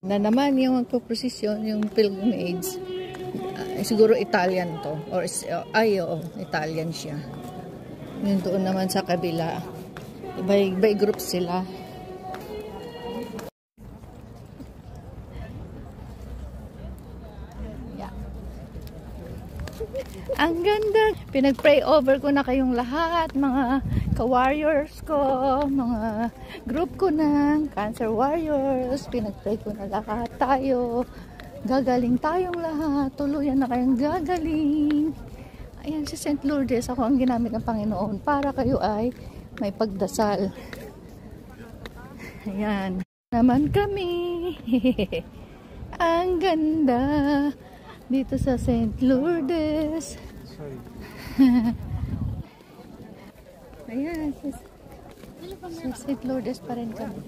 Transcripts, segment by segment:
Na naman yung magpo-prosesyon, yung pilgrimage. Siguro Italian to. Or, Italian siya. Yun doon naman sa kabila. By group sila. Yeah. Ang ganda. Pinag-pray over ko na kayong lahat. Mga ka-warriors ko. Mga group ko ng Cancer Warriors. Pinag-pray ko na lahat tayo. Gagaling tayong lahat. Tuluyan na kayong gagaling. Ayan si St. Lourdes. Ako ang ginamit ng Panginoon para kayo ay may pagdasal. Ayan. Naman kami. Ang ganda. Dito sa St. Lourdes. Ayan. Sa St. Lourdes pa rin kami.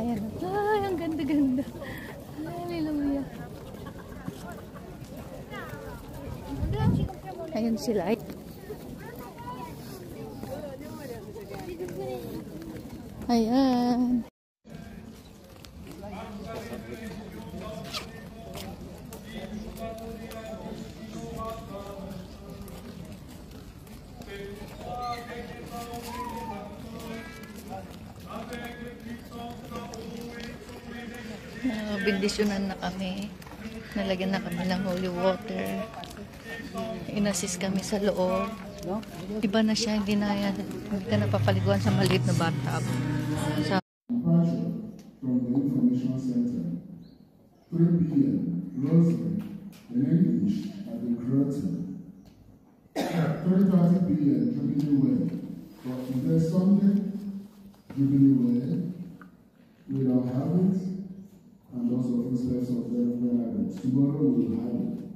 Ayan. Ay, ang ganda-ganda. Hallelujah. Ayan sila. Ayan. Bendisyonan na kami. Nalagyan na kami ng holy water. Inassist kami sa loob. Iba na siya, hindi ka napapaliguan sa maliit na bathtub. From the information center, 3 p.m. Rosary in English at the Groton. 3:30 p.m. Jubilee Way. For today Sunday, Jubilee Way, we don't have it, and also footsteps of the Tomorrow we will have it.